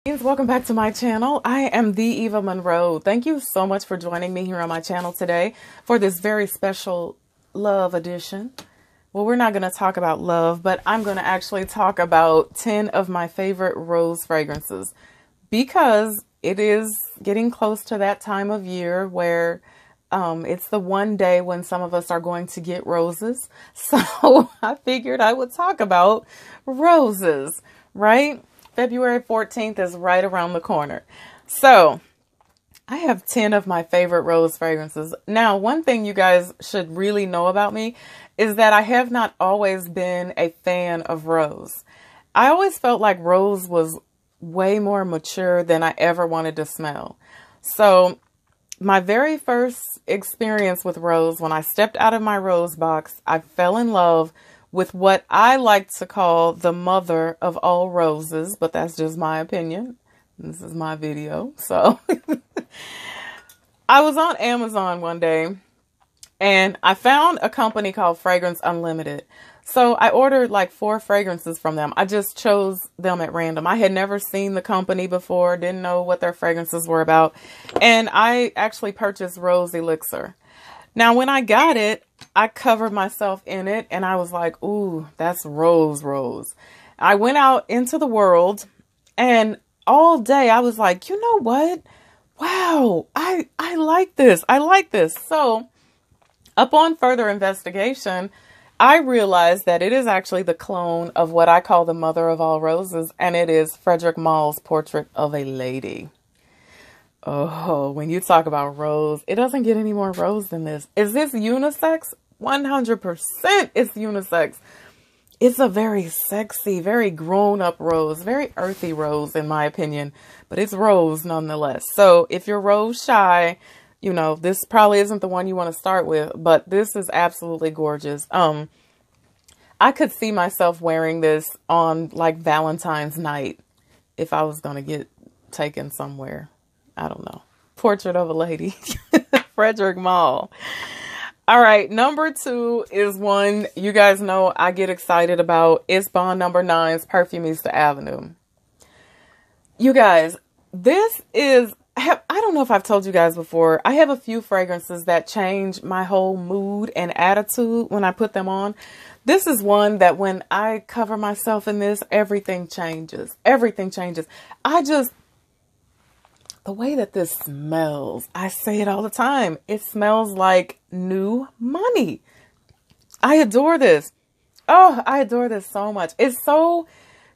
Welcome back to my channel. I am the Eva Monroe. Thank you so much for joining me here on my channel today for this very special love edition. Well, we're not going to talk about love, but I'm going to actually talk about 10 of my favorite rose fragrances because it is getting close to that time of year where it's the one day when some of us are going to get roses. So I figured I would talk about roses, right? February 14th is right around the corner. So I have 10 of my favorite rose fragrances. Now, one thing you guys should really know about me is that I have not always been a fan of rose. I always felt like rose was way more mature than I ever wanted to smell. So my very first experience with rose, when I stepped out of my rose box, I fell in love with what I like to call the mother of all roses, but that's just my opinion. This is my video. So I was on Amazon one day and I found a company called Fragrance Unlimited. So I ordered like 4 fragrances from them. I just chose them at random. I had never seen the company before, didn't know what their fragrances were about. And I actually purchased Rose Elixir. Now, when I got it, I covered myself in it and I was like, ooh, that's rose. I went out into the world and all day I was like, you know what? Wow, I like this. I like this. So upon further investigation, I realized that it is actually the clone of what I call the mother of all roses. And it is Frederic Malle's Portrait of a Lady. Oh, when you talk about rose, it doesn't get any more rose than this. Is this unisex? 100% it's unisex. It's a very sexy, very grown-up rose, very earthy rose in my opinion, but it's rose nonetheless. So if you're rose shy, you know, this probably isn't the one you want to start with, but this is absolutely gorgeous. I could see myself wearing this on like Valentine's night if I was going to get taken somewhere. I don't know. Portrait of a Lady. Frederic Malle. All right. Number 2 is one you guys know I get excited about. It's Bond No. 9's Perfumista Avenue. You guys, this is, I don't know if I've told you guys before. I have a few fragrances that change my whole mood and attitude when I put them on. This is one that when I cover myself in this, everything changes. Everything changes. The way that this smells, I say it all the time. It smells like new money. I adore this. Oh, I adore this so much. It's so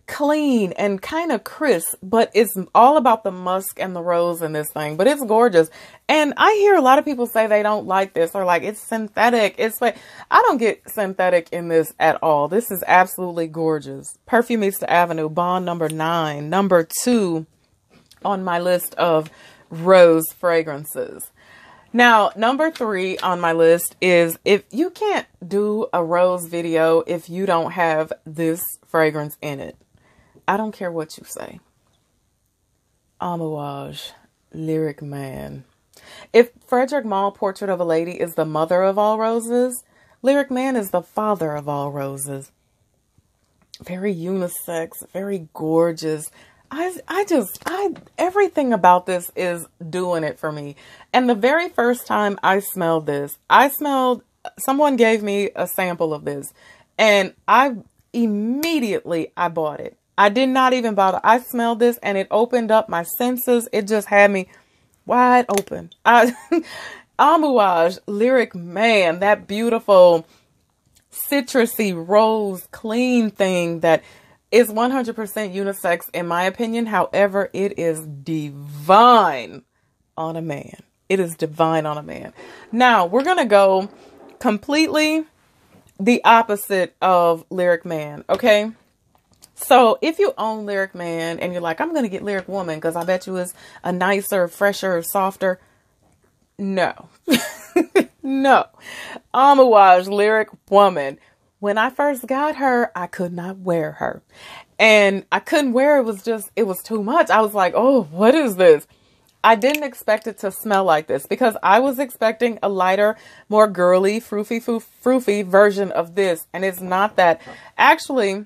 clean and kind of crisp, but it's all about the musk and the rose in this thing, but it's gorgeous. And I hear a lot of people say they don't like this or like it's synthetic. It's like, I don't get synthetic in this at all. This is absolutely gorgeous. Perfumista Avenue, Bond No. 9, number 2 on my list of rose fragrances. Now, number 3 on my list is, if you can't do a rose video if you don't have this fragrance in it. I don't care what you say. Amouage, Lyric Man. If Frederic Malle Portrait of a Lady is the mother of all roses, Lyric Man is the father of all roses. Very unisex, very gorgeous. Everything about this is doing it for me. And the very first time I smelled this, someone gave me a sample of this and I bought it. I did not even bother. I smelled this and it opened up my senses. It just had me wide open. Amouage, Lyric Man, that beautiful citrusy rose clean thing that is 100% unisex in my opinion. However, it is divine on a man. It is divine on a man. Now, we're going to go completely the opposite of Lyric Man, okay? So if you own Lyric Man and you're like, I'm going to get Lyric Woman because I bet you it's a nicer, fresher, softer. No. No. Amouage, Lyric Woman. When I first got her, I could not wear her. And I couldn't wear it. It was too much. I was like, oh, what is this? I didn't expect it to smell like this because I was expecting a lighter, more girly, froofy version of this. And it's not that. Actually,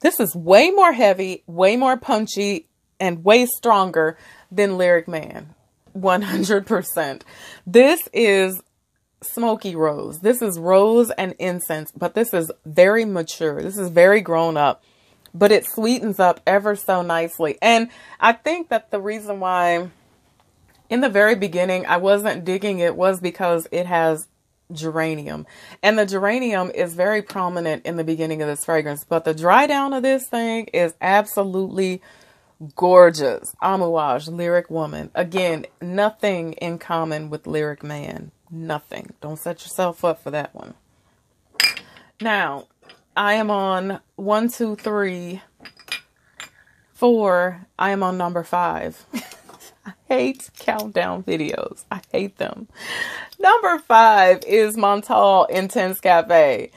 this is way more heavy, way more punchy, and way stronger than Lyric Man. 100%. This is smoky rose. This is rose and incense, but this is very mature. This is very grown up, but it sweetens up ever so nicely. And I think that the reason why in the very beginning I wasn't digging it was because it has geranium, and the geranium is very prominent in the beginning of this fragrance, but the dry down of this thing is absolutely gorgeous. Amouage, Lyric Woman. Again, nothing in common with Lyric Man. Nothing. Don't set yourself up for that one. Now, I am on 1, 2, 3, 4. I am on number 5. I hate countdown videos. I hate them. Number 5 is Montal Intense Cafe.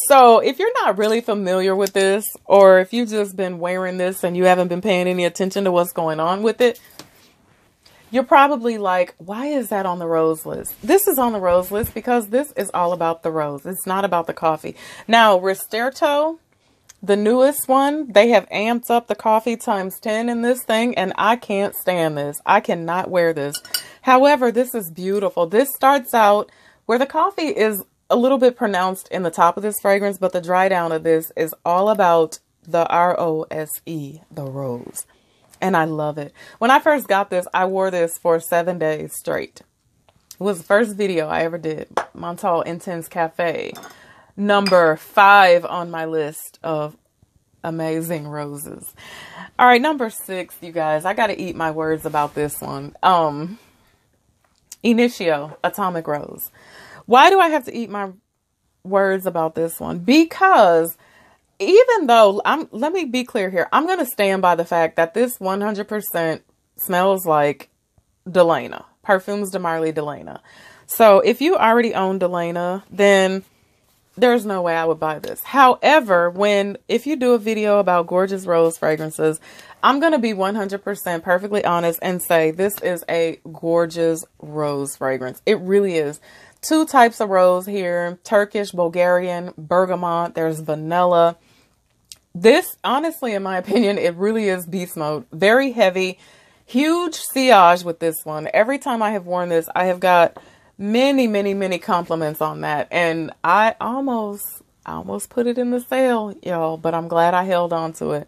So if you're not really familiar with this, or if you've just been wearing this and you haven't been paying any attention to what's going on with it, you're probably like, why is that on the rose list? This is on the rose list because this is all about the rose. It's not about the coffee. Now, Ristretto, the newest one, they have amped up the coffee times 10 in this thing, and I can't stand this. I cannot wear this. However, this is beautiful. This starts out where the coffee is a little bit pronounced in the top of this fragrance, but the dry down of this is all about the R-O-S-E, the rose. And I love it. When I first got this, I wore this for 7 days straight. It was the first video I ever did. Montal Intense Cafe. Number 5 on my list of amazing roses. All right, number 6, you guys. I got to eat my words about this one. Initio Atomic Rose. Why do I have to eat my words about this one? Because even though, let me be clear here. I'm going to stand by the fact that this 100% smells like Delana. Parfums de Marly Delana. So if you already own Delana, then there's no way I would buy this. However, if you do a video about gorgeous rose fragrances, I'm going to be 100% perfectly honest and say this is a gorgeous rose fragrance. It really is. 2 types of rose here, Turkish, Bulgarian, bergamot, there's vanilla. This, honestly, in my opinion, it really is beast mode. Very heavy, huge sillage with this one. Every time I have worn this, I have got many, many, many compliments on that. And I almost put it in the sale, y'all, but I'm glad I held on to it.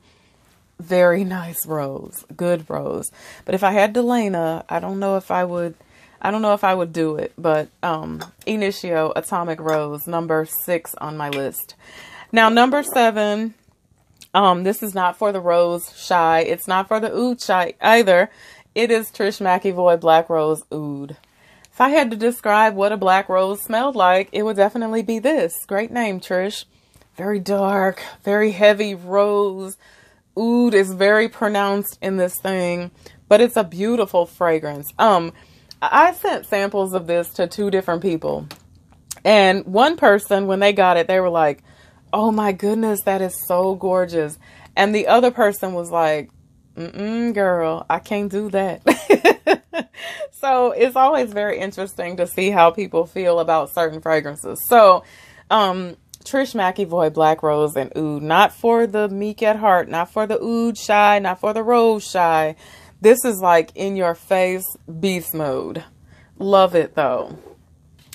Very nice rose, good rose. But if I had Delana, I don't know if I would do it, but Initio Atomic Rose, number 6 on my list. Now, number 7, this is not for the rose shy. It's not for the oud shy either. It is Trish McEvoy Black Rose Oud. If I had to describe what a black rose smelled like, it would definitely be this. Great name, Trish. Very dark, very heavy rose. Oud is very pronounced in this thing, but it's a beautiful fragrance. I sent samples of this to 2 different people, and one person, when they got it, they were like, oh my goodness, that is so gorgeous. And the other person was like, girl, I can't do that. So it's always very interesting to see how people feel about certain fragrances. So, Trish McEvoy Black Rose and Oud, not for the meek at heart, not for the oud shy, not for the rose shy. This is like in your face beast mode. Love it though.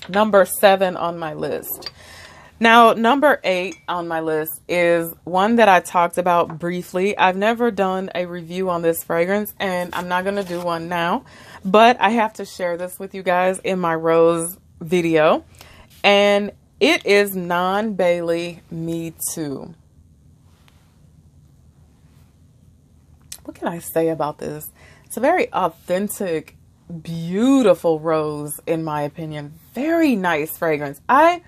Number 7 on my list. Now, number 8 on my list is one that I talked about briefly. I've never done a review on this fragrance, and I'm not going to do one now, but I have to share this with you guys in my rose video. And it is Non Bailey Me Too. What can I say about this? It's a very authentic, beautiful rose, in my opinion. Very nice fragrance. I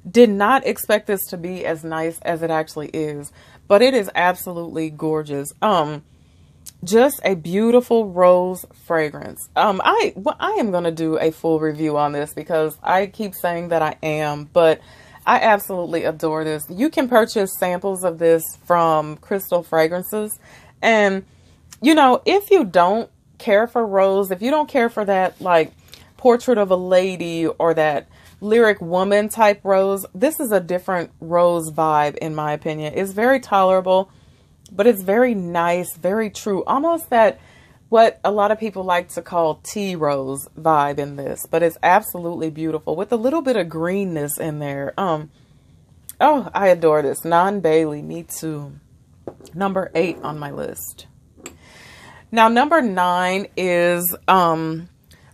did not expect this to be as nice as it actually is, but it is absolutely gorgeous. Just a beautiful rose fragrance. I am going to do a full review on this because I keep saying that I am, but I absolutely adore this. You can purchase samples of this from Crystal Fragrances, and you know, if you don't care for rose, if you don't care for that like Portrait of a Lady or that Lyric Woman type rose, this is a different rose vibe in my opinion. It's very tolerable. but it's very nice, very true. Almost that what a lot of people like to call tea rose vibe in this, but it's absolutely beautiful with a little bit of greenness in there. Oh, I adore this. Nan Bailey, me too. Number 8 on my list. Now, number 9 is,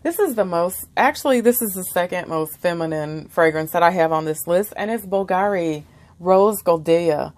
this is the second most feminine fragrance that I have on this list, and it's Bulgari Rose Goldea.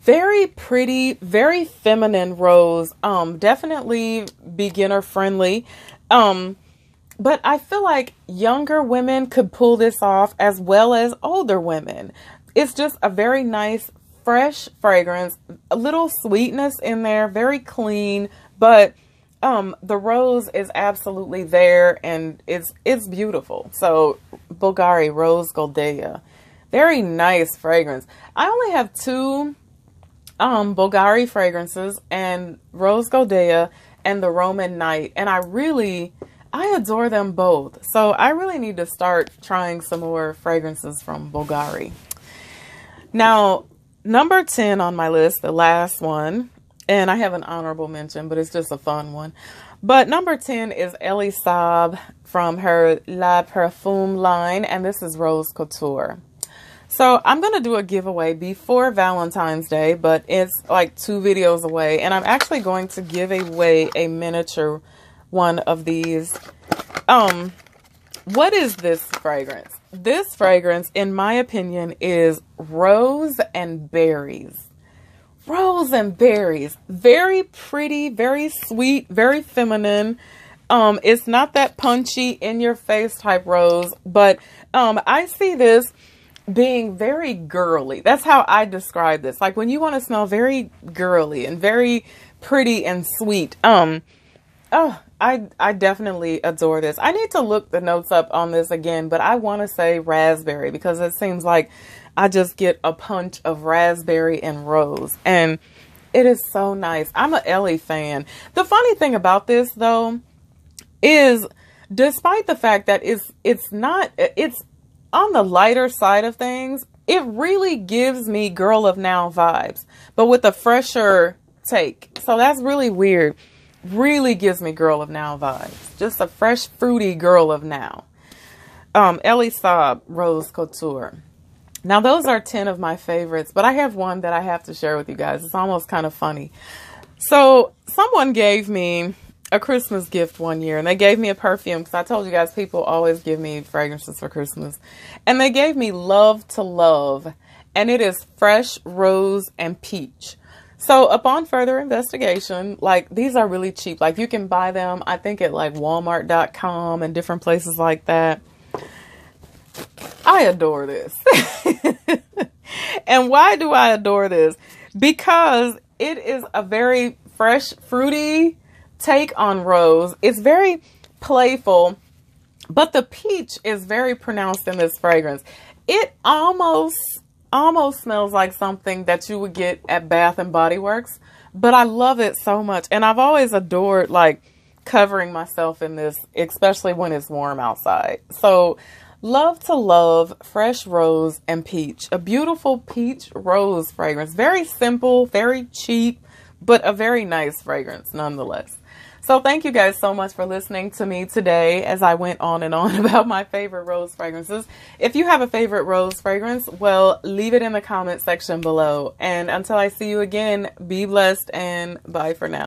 Very pretty, very feminine rose. Definitely beginner friendly. But I feel like younger women could pull this off as well as older women. It's just a very nice, fresh fragrance, a little sweetness in there, very clean, but the rose is absolutely there and it's beautiful. So Bulgari Rose Goldea, very nice fragrance. I only have 2 Bulgari fragrances, and Rose Goldea and the Roman Night, and I adore them both. So I really need to start trying some more fragrances from Bulgari. Now, number 10 on my list, the last one, and I have an honorable mention, but it's just a fun one. But number 10 is Elie Saab from her La Parfum line, and this is Rose Couture. So I'm going to do a giveaway before Valentine's Day, but it's like 2 videos away. And I'm actually going to give away a miniature one of these. What is this fragrance? This fragrance, in my opinion, is rose and berries. Rose and berries. Very pretty, very sweet, very feminine. It's not that punchy, in your face type rose, but I see this being very girly. That's how I describe this. Like when you want to smell very girly and very pretty and sweet. Oh, I definitely adore this. I need to look the notes up on this again, but I want to say raspberry because it seems like I just get a punch of raspberry and rose, and it is so nice. I'm an Elie fan. The funny thing about this though is, despite the fact that it's on the lighter side of things, it really gives me Girl of Now vibes, but with a fresher take. So that's really weird. Really gives me Girl of Now vibes. Just a fresh, fruity Girl of Now. Elie Saab Rose Couture. Now those are 10 of my favorites, but I have one that I have to share with you guys. It's almost kind of funny. So someone gave me a Christmas gift one year, and they gave me a perfume because I told you guys people always give me fragrances for Christmas, and they gave me Love to Love, and it is fresh rose and peach. So upon further investigation, like these are really cheap. Like you can buy them, I think at like Walmart.com and different places like that. I adore this. And why do I adore this? Because it is a very fresh, fruity take on rose. It's very playful, but the peach is very pronounced in this fragrance. It almost smells like something that you would get at Bath and Body Works, but I love it so much. And I've always adored like covering myself in this, especially when it's warm outside. So Love to Love, fresh rose and peach, a beautiful peach rose fragrance. Very simple, very cheap, but a very nice fragrance nonetheless. So thank you guys so much for listening to me today as I went on and on about my favorite rose fragrances. If you have a favorite rose fragrance, well, leave it in the comment section below. And until I see you again, be blessed and bye for now.